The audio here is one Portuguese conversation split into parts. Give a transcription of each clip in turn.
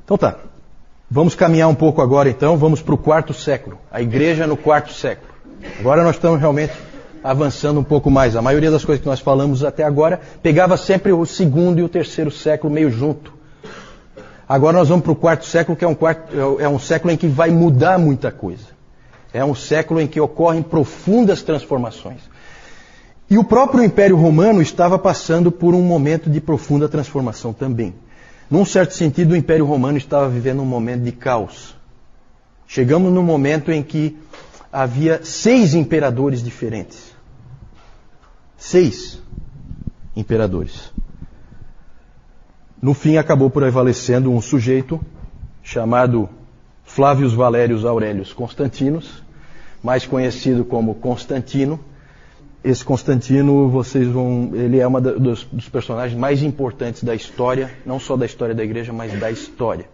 Então tá, vamos caminhar um pouco agora então, vamos para o quarto século, a igreja no quarto século. Agora nós estamos realmente avançando um pouco mais. A maioria das coisas que nós falamos até agora pegava sempre o segundo e o terceiro século meio junto. Agora nós vamos para o quarto século, que é um século em que vai mudar muita coisa. É um século em que ocorrem profundas transformações. E o próprio Império Romano estava passando por um momento de profunda transformação também. Num certo sentido, o Império Romano estava vivendo um momento de caos. Chegamos num momento em que havia 6 imperadores diferentes. 6 imperadores. No fim, acabou por prevalecendo um sujeito chamado Flávios Valérios Aurélios Constantinos, mais conhecido como Constantino. Esse Constantino, ele é um dos personagens mais importantes da história, não só da história da igreja, mas da história.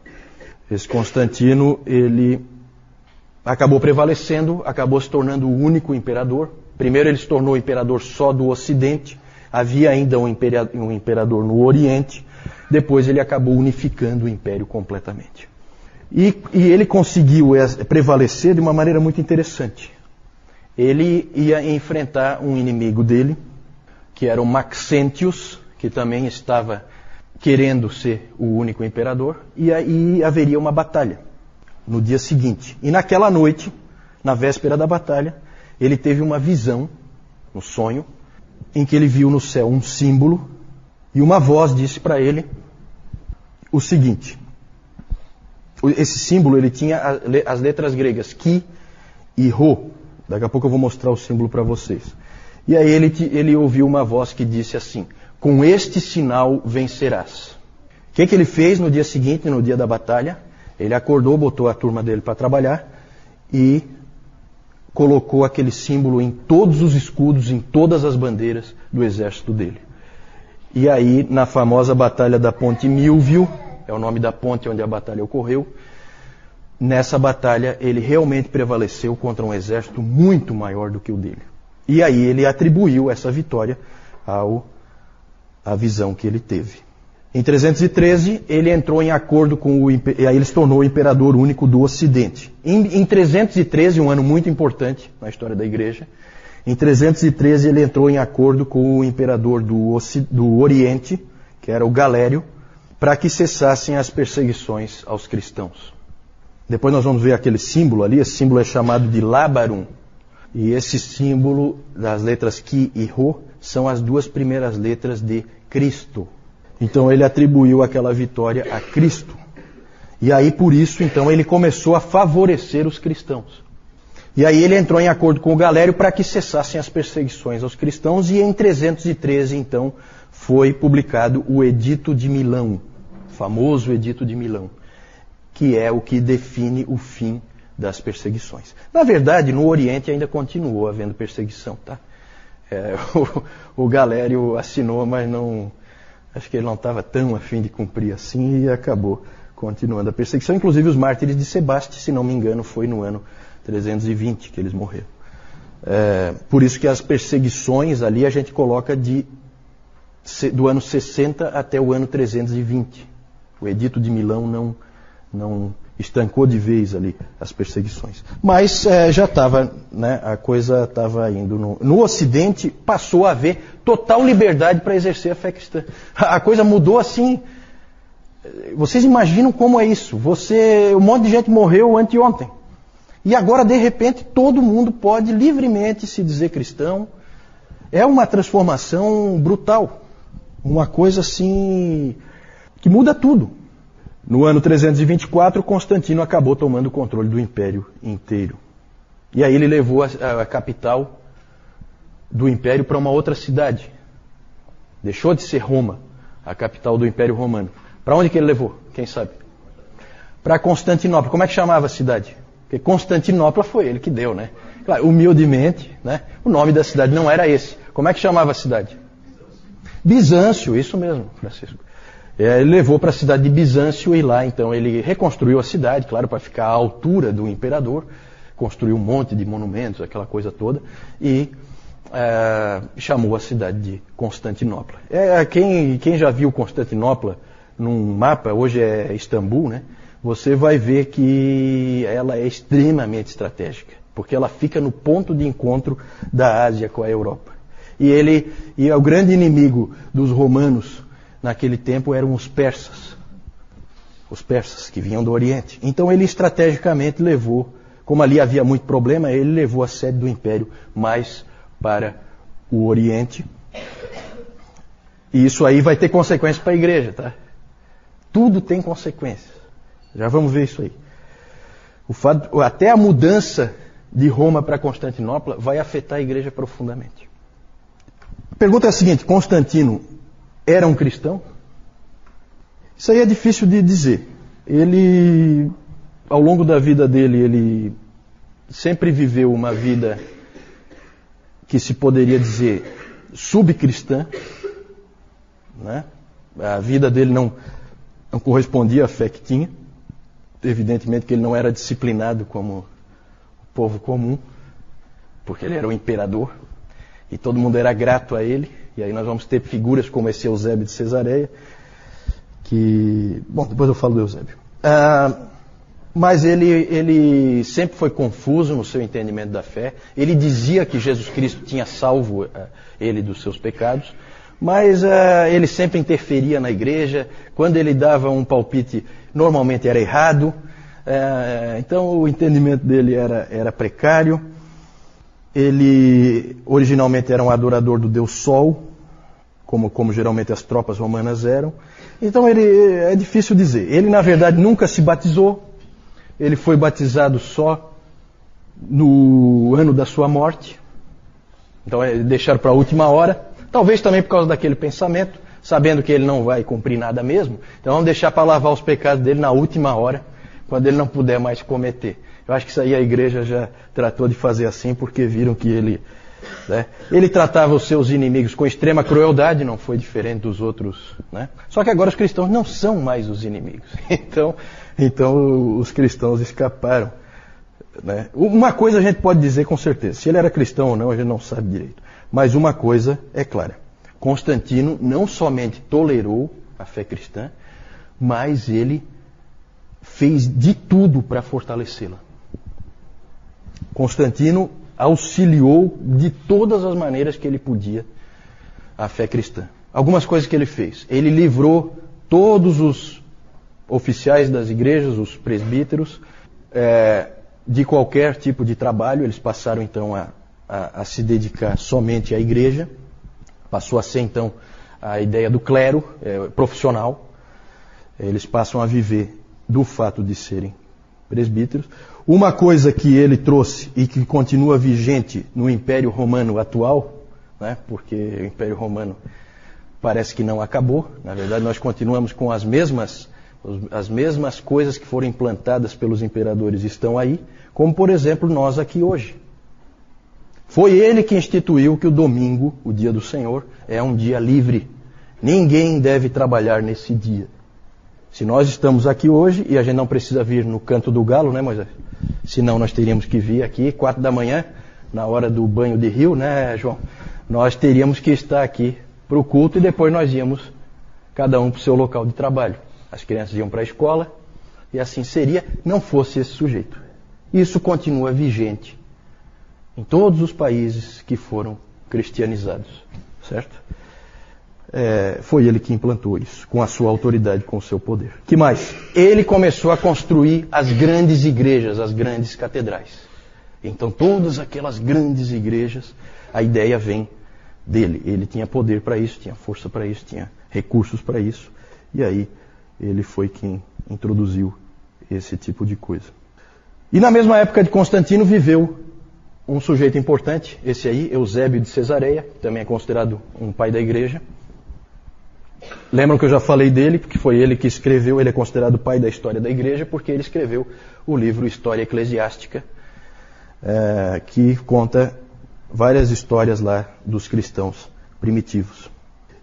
Esse Constantino, ele acabou prevalecendo, acabou se tornando o único imperador. Primeiro ele se tornou imperador só do Ocidente, havia ainda um imperador no Oriente, depois ele acabou unificando o império completamente. E ele conseguiu prevalecer de uma maneira muito interessante. Ele ia enfrentar um inimigo dele, que era o Maxentius, que também estava querendo ser o único imperador, e aí haveria uma batalha no dia seguinte. E naquela noite, na véspera da batalha, ele teve uma visão, no sonho, em que ele viu no céu um símbolo, e uma voz disse para ele o seguinte: esse símbolo ele tinha as letras gregas Ki e Rho. Daqui a pouco eu vou mostrar o símbolo para vocês. E aí ele ouviu uma voz que disse assim: com este sinal vencerás. O que ele fez no dia seguinte, no dia da batalha? Ele acordou, botou a turma dele para trabalhar e colocou aquele símbolo em todos os escudos, em todas as bandeiras do exército dele. E aí, na famosa batalha da Ponte Milvio, é o nome da ponte onde a batalha ocorreu, nessa batalha ele realmente prevaleceu contra um exército muito maior do que o dele. E aí ele atribuiu essa vitória à visão que ele teve. Em 313 ele entrou em acordo e aí ele se tornou o imperador único do Ocidente. Em 313, um ano muito importante na história da igreja, em 313 ele entrou em acordo com o imperador do Oriente, que era o Galério, para que cessassem as perseguições aos cristãos. Depois nós vamos ver aquele símbolo ali, esse símbolo é chamado de Labarum. E esse símbolo das letras Ki e Rho são as 2 primeiras letras de Cristo. Então ele atribuiu aquela vitória a Cristo. E aí por isso então ele começou a favorecer os cristãos. E aí ele entrou em acordo com o Galério para que cessassem as perseguições aos cristãos, e em 313 então foi publicado o Edito de Milão, o famoso Edito de Milão, que é o que define o fim das perseguições. Na verdade, no Oriente ainda continuou havendo perseguição, tá? O Galério assinou, mas acho que ele não estava tão a fim de cumprir assim, e acabou continuando a perseguição. Inclusive os mártires de Sebaste, se não me engano, foi no ano 320 que eles morreram. Por isso que as perseguições ali a gente coloca do ano 60 até o ano 320. O Edito de Milão não estancou de vez ali as perseguições. Mas já estava, né, a coisa estava indo. No Ocidente passou a haver total liberdade para exercer a fé cristã. A coisa mudou assim. Vocês imaginam como é isso? Um monte de gente morreu anteontem. E agora, de repente, todo mundo pode livremente se dizer cristão. É uma transformação brutal. Uma coisa assim que muda tudo. No ano 324, Constantino acabou tomando o controle do império inteiro. E aí ele levou a capital do império para uma outra cidade. Deixou de ser Roma, a capital do Império Romano. Para onde que ele levou? Quem sabe? Para Constantinopla. Como é que chamava a cidade? Porque Constantinopla foi ele que deu, né? Claro, humildemente, né? O nome da cidade não era esse. Como é que chamava a cidade? Bizâncio, isso mesmo, Francisco. Ele levou para a cidade de Bizâncio, e lá então ele reconstruiu a cidade, claro, para ficar à altura do imperador, construiu um monte de monumentos, aquela coisa toda, e chamou a cidade de Constantinopla. Quem já viu Constantinopla num mapa, hoje é Istambul, né? você vai ver que ela é extremamente estratégica, porque ela fica no ponto de encontro da Ásia com a Europa. E o grande inimigo dos romanos naquele tempo eram os persas que vinham do Oriente. Então ele estrategicamente levou, como ali havia muito problema, ele levou a sede do império mais para o Oriente. E isso aí vai ter consequências para a igreja, tá? Tudo tem consequências. Já vamos ver isso aí. Até a mudança de Roma para Constantinopla vai afetar a igreja profundamente. A pergunta é a seguinte: Constantino era um cristão? Isso aí é difícil de dizer. Ele, ao longo da vida dele, ele sempre viveu uma vida que se poderia dizer subcristã, né? A vida dele não correspondia à fé que tinha. Evidentemente que ele não era disciplinado como o povo comum, porque ele era o imperador e todo mundo era grato a ele. E aí nós vamos ter figuras como esse Eusébio de Cesareia, que... Bom, depois eu falo do Eusébio. Mas ele sempre foi confuso no seu entendimento da fé. Ele dizia que Jesus Cristo tinha salvo ele dos seus pecados, mas ele sempre interferia na igreja. Quando ele dava um palpite, normalmente era errado. Então o entendimento dele era precário. Ele originalmente era um adorador do Deus Sol, como geralmente as tropas romanas eram. Então é difícil dizer. Ele na verdade nunca se batizou. Ele foi batizado só no ano da sua morte. Então deixaram para a última hora. Talvez também por causa daquele pensamento, sabendo que ele não vai cumprir nada mesmo. Então vamos deixar para lavar os pecados dele na última hora, quando ele não puder mais cometer. Eu acho que isso aí a igreja já tratou de fazer assim, porque viram que ele tratava os seus inimigos com extrema crueldade, não foi diferente dos outros, né? Só que agora os cristãos não são mais os inimigos. Então os cristãos escaparam, né? Uma coisa a gente pode dizer com certeza: se ele era cristão ou não, a gente não sabe direito. Mas uma coisa é clara: Constantino não somente tolerou a fé cristã, mas ele fez de tudo para fortalecê-la. Constantino auxiliou de todas as maneiras que ele podia a fé cristã. Algumas coisas que ele fez: ele livrou todos os oficiais das igrejas, os presbíteros, de qualquer tipo de trabalho. Eles passaram então a se dedicar somente à igreja. Passou a ser então a ideia do clero profissional. Eles passam a viver do fato de serem presbíteros. Uma coisa que ele trouxe e que continua vigente no Império Romano atual, né, porque o Império Romano parece que não acabou. Na verdade, nós continuamos com as mesmas coisas que foram implantadas pelos imperadores estão aí, como por exemplo nós aqui hoje. Foi ele que instituiu que o domingo, o dia do Senhor, é um dia livre. Ninguém deve trabalhar nesse dia. Se nós estamos aqui hoje, e a gente não precisa vir no canto do galo, né, Moisés? Senão nós teríamos que vir aqui 4 da manhã, na hora do banho de rio, né, João? Nós teríamos que estar aqui para o culto e depois nós íamos, cada um para o seu local de trabalho. As crianças iam para a escola e assim seria, não fosse esse sujeito. Isso continua vigente em todos os países que foram cristianizados, certo? Foi ele que implantou isso, com a sua autoridade, com o seu poder. Que mais? Ele começou a construir as grandes igrejas, as grandes catedrais. Então todas aquelas grandes igrejas, a ideia vem dele. Ele tinha poder para isso, tinha força para isso, tinha recursos para isso. E aí ele foi quem introduziu esse tipo de coisa. E na mesma época de Constantino viveu um sujeito importante, esse aí, Eusébio de Cesareia, também é considerado um pai da igreja. Lembram que eu já falei dele, porque foi ele que escreveu, ele é considerado o pai da história da igreja, porque ele escreveu o livro História Eclesiástica, que conta várias histórias lá dos cristãos primitivos.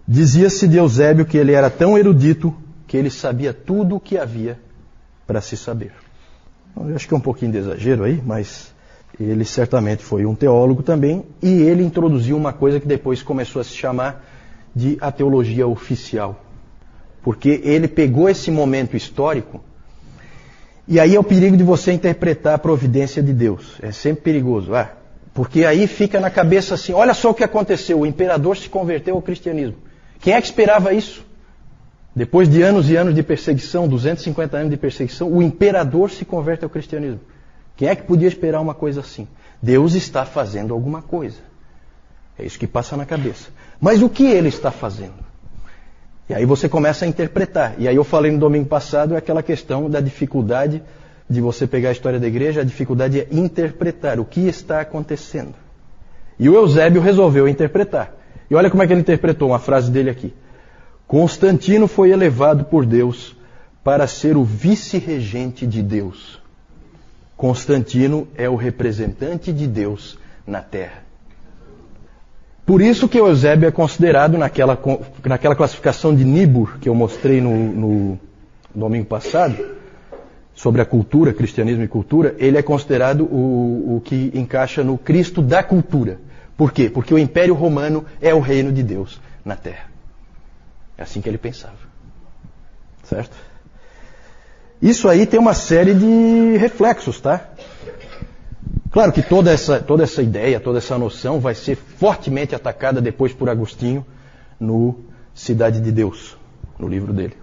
Dizia-se de Eusébio que ele era tão erudito que ele sabia tudo o que havia para se saber. Eu acho que é um pouquinho de exagero aí, mas ele certamente foi um teólogo também, e ele introduziu uma coisa que depois começou a se chamar de a teologia oficial. Porque ele pegou esse momento histórico E aí é o perigo de você interpretar a providência de Deus. É sempre perigoso. Porque aí fica na cabeça assim, olha só o que aconteceu, o imperador se converteu ao cristianismo. Quem é que esperava isso? Depois de anos e anos de perseguição, 250 anos de perseguição, o imperador se converte ao cristianismo. Quem é que podia esperar uma coisa assim? Deus está fazendo alguma coisa. É isso que passa na cabeça. Mas o que ele está fazendo? E aí você começa a interpretar. E aí eu falei no domingo passado aquela questão da dificuldade de você pegar a história da igreja, a dificuldade é interpretar o que está acontecendo. E o Eusébio resolveu interpretar. E olha como é que ele interpretou uma frase dele aqui. Constantino foi elevado por Deus para ser o vice-regente de Deus. Constantino é o representante de Deus na Terra. Por isso que o Eusébio é considerado naquela classificação de Niebuhr que eu mostrei no domingo passado, sobre a cultura, cristianismo e cultura, ele é considerado o que encaixa no Cristo da cultura. Por quê? Porque o Império Romano é o reino de Deus na Terra. É assim que ele pensava. Certo? Isso aí tem uma série de reflexos, tá? Claro que toda essa ideia, toda essa noção vai ser fortemente atacada depois por Agostinho no Cidade de Deus, no livro dele.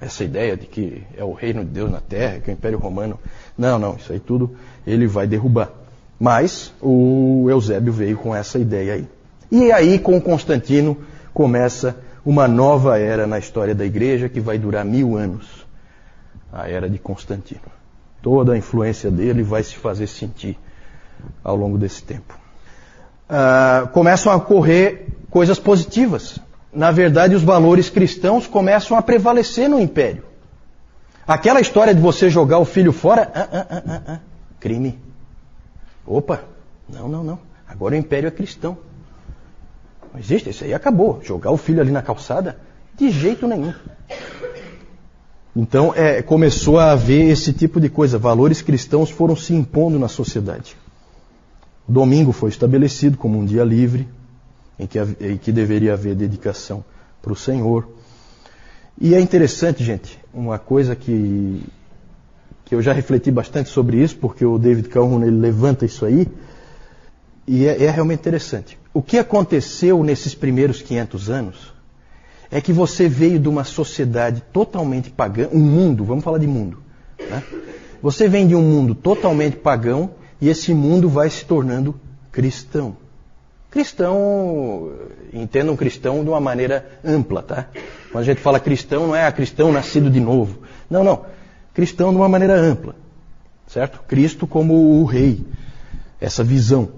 Essa ideia de que é o reino de Deus na Terra, que é o Império Romano. Não, isso aí tudo ele vai derrubar. Mas o Eusébio veio com essa ideia aí. E aí, com Constantino, começa uma nova era na história da igreja que vai durar 1000 anos. A era de Constantino. Toda a influência dele vai se fazer sentir ao longo desse tempo. Começam a ocorrer coisas positivas. Na verdade, os valores cristãos começam a prevalecer no império. Aquela história de você jogar o filho fora, crime. Opa, não. Agora o império é cristão. Não existe, isso aí acabou. Jogar o filho ali na calçada, de jeito nenhum. Então, começou a haver esse tipo de coisa. Valores cristãos foram se impondo na sociedade. O domingo foi estabelecido como um dia livre, em que deveria haver dedicação para o Senhor. E é interessante, gente, uma coisa que eu já refleti bastante sobre isso, porque o David Calhoun ele levanta isso aí, e é realmente interessante. O que aconteceu nesses primeiros 500 anos é que você veio de uma sociedade totalmente pagã, um mundo, vamos falar de mundo, né? Você vem de um mundo totalmente pagão e esse mundo vai se tornando cristão. Cristão, entendam cristão de uma maneira ampla, tá? Quando a gente fala cristão, não é cristão nascido de novo. Não. Cristão de uma maneira ampla, certo? Cristo como o rei, essa visão.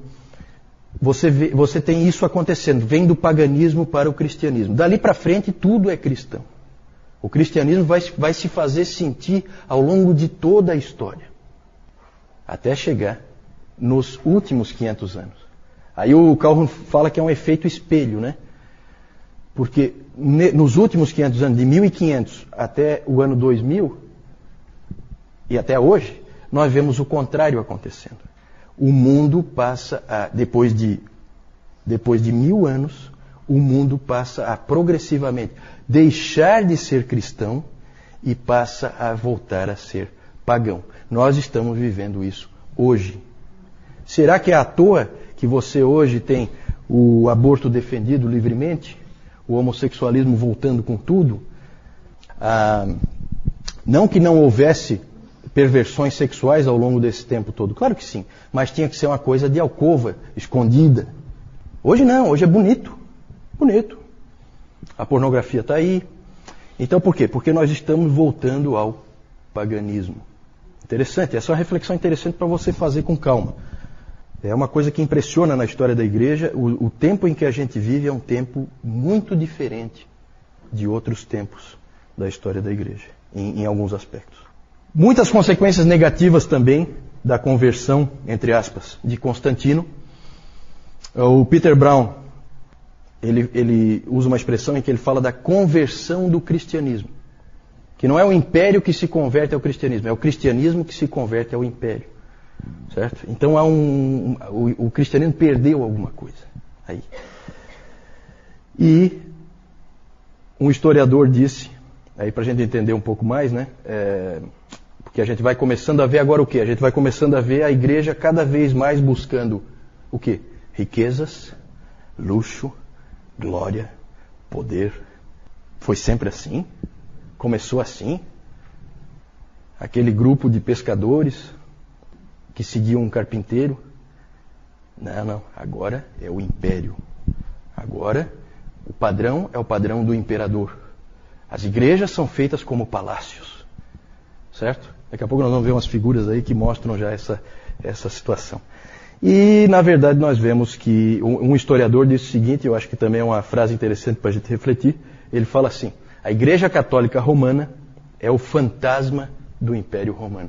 Você tem isso acontecendo, vem do paganismo para o cristianismo. Dali para frente tudo é cristão. O cristianismo vai se fazer sentir ao longo de toda a história, até chegar nos últimos 500 anos. Aí o Calhoun fala que é um efeito espelho, né? Porque nos últimos 500 anos, de 1500 até o ano 2000, e até hoje, nós vemos o contrário acontecendo. O mundo passa depois de 1000 anos, o mundo passa a progressivamente deixar de ser cristão e passa a voltar a ser pagão. Nós estamos vivendo isso hoje. Será que é à toa que você hoje tem o aborto defendido livremente? O homossexualismo voltando com tudo? Não que não houvesse perversões sexuais ao longo desse tempo todo. Claro que sim. Mas tinha que ser uma coisa de alcova, escondida. Hoje não, hoje é bonito. Bonito. A pornografia está aí. Então por quê? Porque nós estamos voltando ao paganismo. Interessante, essa é uma reflexão interessante para você fazer com calma. É uma coisa que impressiona na história da igreja. O tempo em que a gente vive é um tempo muito diferente de outros tempos da história da igreja, em alguns aspectos. Muitas consequências negativas também da conversão, entre aspas, de Constantino. O Peter Brown, ele usa uma expressão em que ele fala da conversão do cristianismo. Que não é o império que se converte ao cristianismo, é o cristianismo que se converte ao império. Certo? Então o cristianismo perdeu alguma coisa aí. E um historiador disse, aí para a gente entender um pouco mais, né? Porque a gente vai começando a ver agora o quê? A gente vai começando a ver a igreja cada vez mais buscando o quê? Riquezas, luxo, glória, poder. Foi sempre assim? Começou assim? Aquele grupo de pescadores que seguiam um carpinteiro? Não. Agora é o império. Agora o padrão é o padrão do imperador. As igrejas são feitas como palácios. Certo? Daqui a pouco nós vamos ver umas figuras aí que mostram já essa situação. E, na verdade, nós vemos que um historiador disse o seguinte, eu acho que também é uma frase interessante para a gente refletir. Ele fala assim: a Igreja Católica Romana é o fantasma do Império Romano.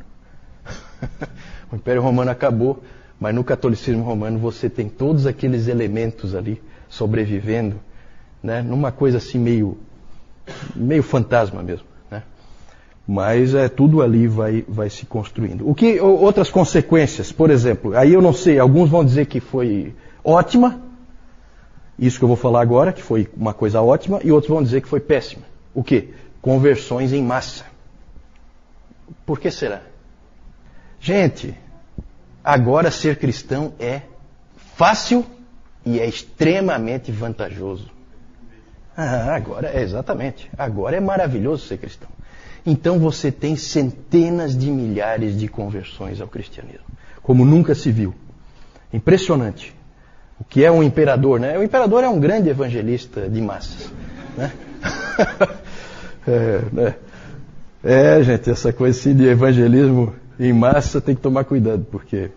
O Império Romano acabou, mas no catolicismo romano você tem todos aqueles elementos ali sobrevivendo, né, numa coisa assim meio fantasma mesmo. Né? Mas tudo ali vai se construindo. Outras consequências, por exemplo, aí eu não sei, alguns vão dizer que foi ótima, isso que eu vou falar agora, que foi uma coisa ótima, e outros vão dizer que foi péssima. O quê? Conversões em massa. Por que será? Gente, agora ser cristão é fácil e é extremamente vantajoso. Exatamente. Agora é maravilhoso ser cristão. Então você tem centenas de milhares de conversões ao cristianismo, como nunca se viu. Impressionante. O que é um imperador, né? O imperador é um grande evangelista de massas. Né? Gente, essa coisa assim de evangelismo em massa tem que tomar cuidado, porque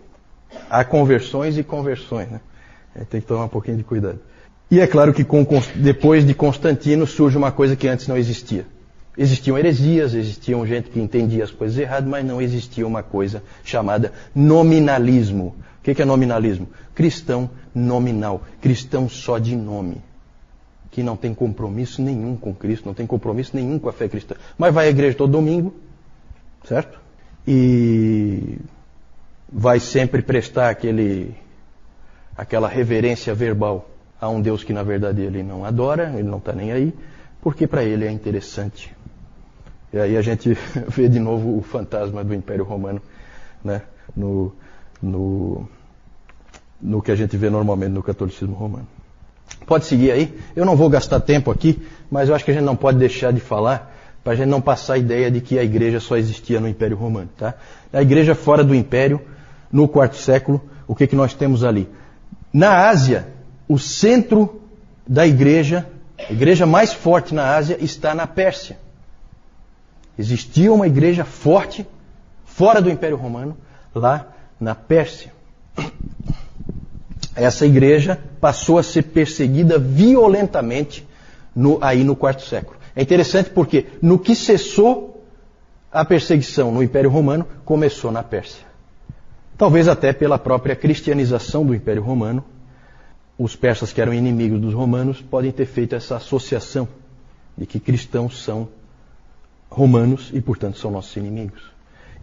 há conversões e conversões, né? Tem que tomar um pouquinho de cuidado. E é claro que depois de Constantino surge uma coisa que antes não existia. Existiam heresias, existiam gente que entendia as coisas erradas, mas não existia uma coisa chamada nominalismo. O que é nominalismo? Cristão nominal, cristão só de nome, que não tem compromisso nenhum com Cristo, não tem compromisso nenhum com a fé cristã. Mas vai à igreja todo domingo, certo? E vai sempre prestar aquela reverência verbal a um Deus que na verdade ele não adora, ele não está nem aí, porque para ele é interessante. E aí a gente vê de novo o fantasma do Império Romano, né, no que a gente vê normalmente no catolicismo romano. Pode seguir aí? Eu não vou gastar tempo aqui, mas eu acho que a gente não pode deixar de falar, para a gente não passar a ideia de que a igreja só existia no Império Romano. Tá? A igreja fora do Império, no quarto século, o que nós temos ali? Na Ásia, o centro da igreja, a igreja mais forte na Ásia, está na Pérsia. Existia uma igreja forte, fora do Império Romano, lá na Pérsia. Essa igreja passou a ser perseguida violentamente aí no quarto século. É interessante porque no que cessou a perseguição no Império Romano, começou na Pérsia. Talvez até pela própria cristianização do Império Romano, os persas que eram inimigos dos romanos podem ter feito essa associação de que cristãos são romanos e, portanto, são nossos inimigos.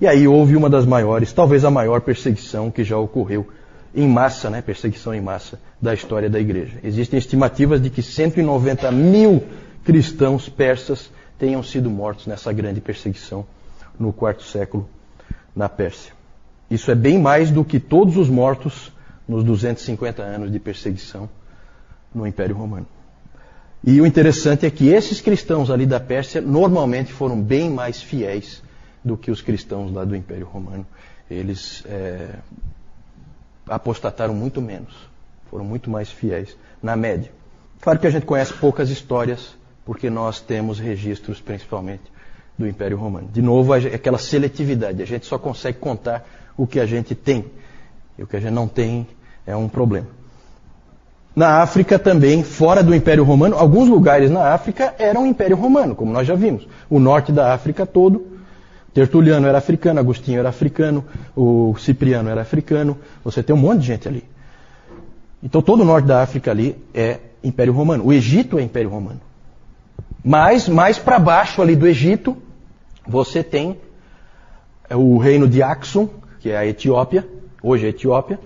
E aí houve uma das maiores, talvez a maior perseguição que já ocorreu em massa, né, perseguição em massa da história da igreja. Existem estimativas de que 190 mil cristãos persas tenham sido mortos nessa grande perseguição no quarto século na Pérsia. Isso é bem mais do que todos os mortos nos 250 anos de perseguição no Império Romano. E o interessante é que esses cristãos ali da Pérsia normalmente foram bem mais fiéis do que os cristãos lá do Império Romano. Eles apostataram muito menos, foram muito mais fiéis, na média. Claro que a gente conhece poucas histórias, porque nós temos registros, principalmente, do Império Romano. De novo, aquela seletividade, a gente só consegue contar o que a gente tem, e o que a gente não tem é um problema. Na África também, fora do Império Romano, alguns lugares na África eram Império Romano, como nós já vimos. O norte da África todo, Tertuliano era africano, Agostinho era africano, o Cipriano era africano, você tem um monte de gente ali. Então todo o norte da África ali é Império Romano. O Egito é Império Romano. Mas mais para baixo ali do Egito, você tem o reino de Axum, que é a Etiópia, hoje é a Etiópia,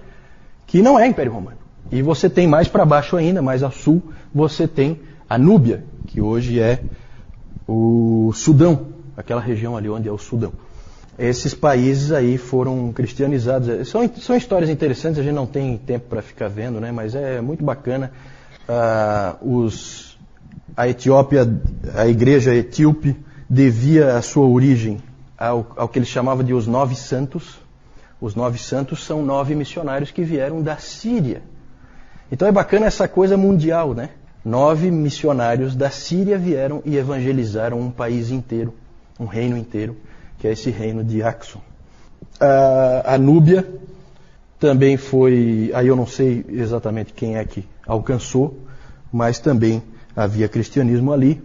que não é Império Romano. E você tem mais para baixo ainda, mais a sul, você tem a Núbia, que hoje é o Sudão, aquela região ali onde é o Sudão. esses países aí foram cristianizados. São histórias interessantes, a gente não tem tempo para ficar vendo, né? Mas é muito bacana. A Etiópia, a igreja etíope, devia a sua origem ao que eles chamavam de os 9 santos. Os 9 santos são 9 missionários que vieram da Síria. Então é bacana essa coisa mundial, né? 9 missionários da Síria vieram e evangelizaram um país inteiro, um reino inteiro, que é esse reino de Axum. A Núbia também foi, aí eu não sei exatamente quem é que alcançou, mas também havia cristianismo ali.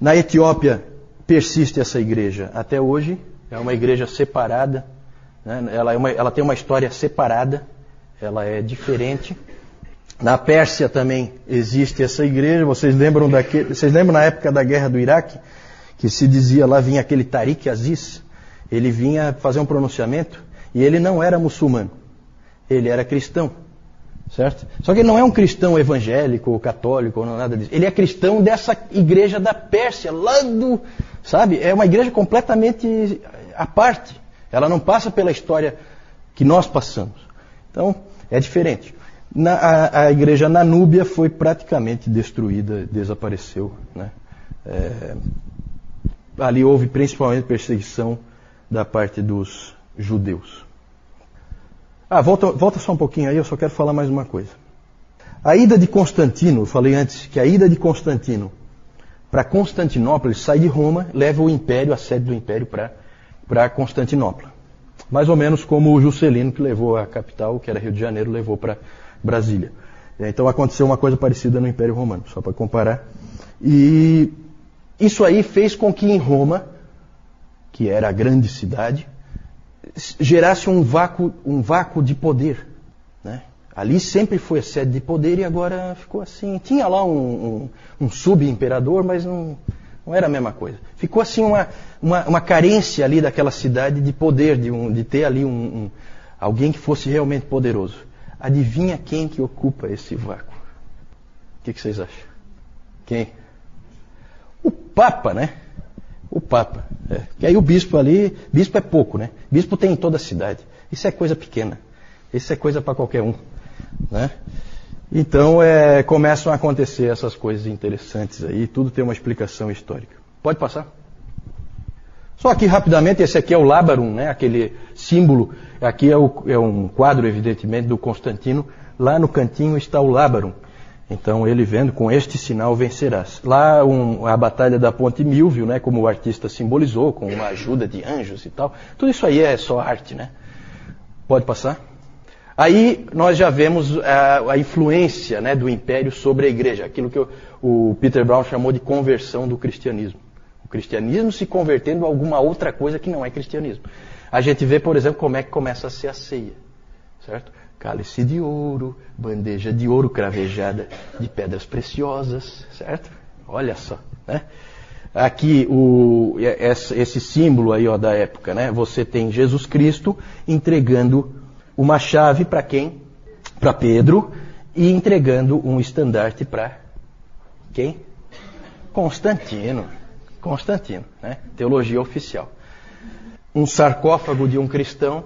Na Etiópia persiste essa igreja até hoje, é uma igreja separada, né? Ela tem uma história separada, ela é diferente. Na Pérsia também existe essa igreja. Vocês lembram na época da guerra do Iraque, que se dizia lá, vinha aquele Tariq Aziz, ele vinha fazer um pronunciamento e ele não era muçulmano, ele era cristão, certo? Só que ele não é um cristão evangélico ou católico ou nada disso, ele é cristão dessa igreja da Pérsia, sabe? É uma igreja completamente à parte, ela não passa pela história que nós passamos, então é diferente. A igreja na Núbia foi praticamente destruída, desapareceu, né? Ali houve principalmente perseguição da parte dos judeus. Volta só um pouquinho aí, eu só quero falar mais uma coisa. A ida de Constantino, eu falei antes que a ida de Constantino para Constantinopla, ele sai de Roma, leva o império, a sede do império para Constantinopla. Mais ou menos como o Juscelino, que levou a capital, que era Rio de Janeiro, levou para Brasília. Então aconteceu uma coisa parecida no Império Romano, só para comparar. E isso aí fez com que em Roma, que era a grande cidade, gerasse um vácuo de poder, né? Ali sempre foi a sede de poder e agora ficou assim. Tinha lá um sub-imperador, mas não era a mesma coisa. Ficou assim uma carência ali daquela cidade de poder, de ter ali alguém que fosse realmente poderoso. Adivinha quem que ocupa esse vácuo? O que vocês acham? Quem? O Papa, né? O Papa. Que aí o bispo ali, bispo é pouco, né? Bispo tem em toda a cidade. Isso é coisa pequena. Isso é coisa para qualquer um, né? Então começam a acontecer essas coisas interessantes aí. Tudo tem uma explicação histórica. Pode passar? Só aqui rapidamente, esse aqui é o Lábarum, né? Aquele símbolo. Aqui é um quadro, evidentemente, do Constantino. Lá no cantinho está o Lábarum. Então ele vendo, com este sinal vencerás. Lá a batalha da Ponte Milvio, né? Como o artista simbolizou, com uma ajuda de anjos e tal. Tudo isso aí é só arte, né? Pode passar? Aí nós já vemos a influência, né, do Império sobre a Igreja. Aquilo que o Peter Brown chamou de conversão do cristianismo. O cristianismo se convertendo a alguma outra coisa que não é cristianismo. A gente vê, por exemplo, como é que começa a ser a ceia, certo? Cálice de ouro, bandeja de ouro cravejada de pedras preciosas, certo? Olha só, né? Aqui esse símbolo aí, ó, da época, né? Você tem Jesus Cristo entregando uma chave para quem? Para Pedro, e entregando um estandarte para quem? Constantino, né? Teologia oficial. Um sarcófago de um cristão,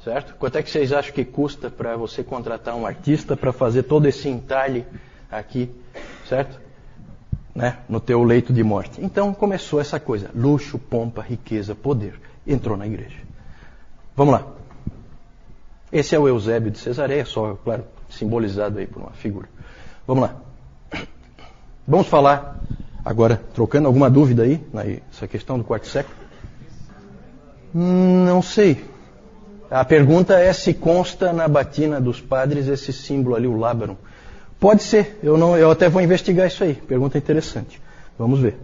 certo? Quanto é que vocês acham que custa para você contratar um artista para fazer todo esse entalhe aqui, certo? Né? No teu leito de morte. Então começou essa coisa, luxo, pompa, riqueza, poder. Entrou na igreja. Vamos lá. Esse é o Eusébio de Cesareia, só, claro, simbolizado aí por uma figura. Vamos lá. Vamos falar agora, trocando alguma dúvida aí, nessa questão do quarto século? Não sei. A pergunta é se consta na batina dos padres esse símbolo ali, o Lábarum. Pode ser, eu até vou investigar isso aí. Pergunta interessante. Vamos ver.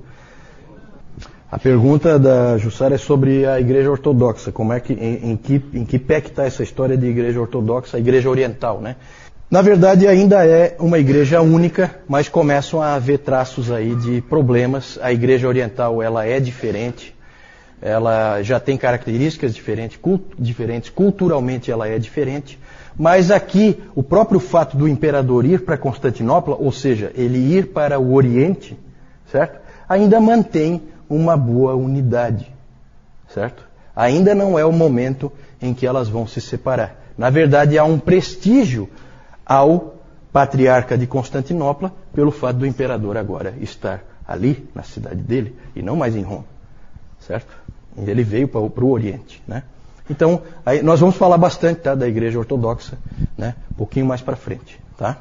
A pergunta da Jussara é sobre a Igreja Ortodoxa. Como é que, em que pé que está essa história de Igreja Ortodoxa, a Igreja Oriental, né? Na verdade, ainda é uma igreja única, mas começam a haver traços aí de problemas. A Igreja Oriental, ela é diferente. Ela já tem características diferentes, culturalmente ela é diferente. Mas aqui, o próprio fato do imperador ir para Constantinopla, ou seja, ele ir para o Oriente, certo? Ainda mantém uma boa unidade, certo? ainda não é o momento em que elas vão se separar. Na verdade, há um prestígio ao patriarca de Constantinopla pelo fato do imperador agora estar ali, na cidade dele, e não mais em Roma. Certo? Ele veio para o Oriente, né? Então, aí nós vamos falar bastante, tá, da Igreja Ortodoxa, né, um pouquinho mais para frente, tá?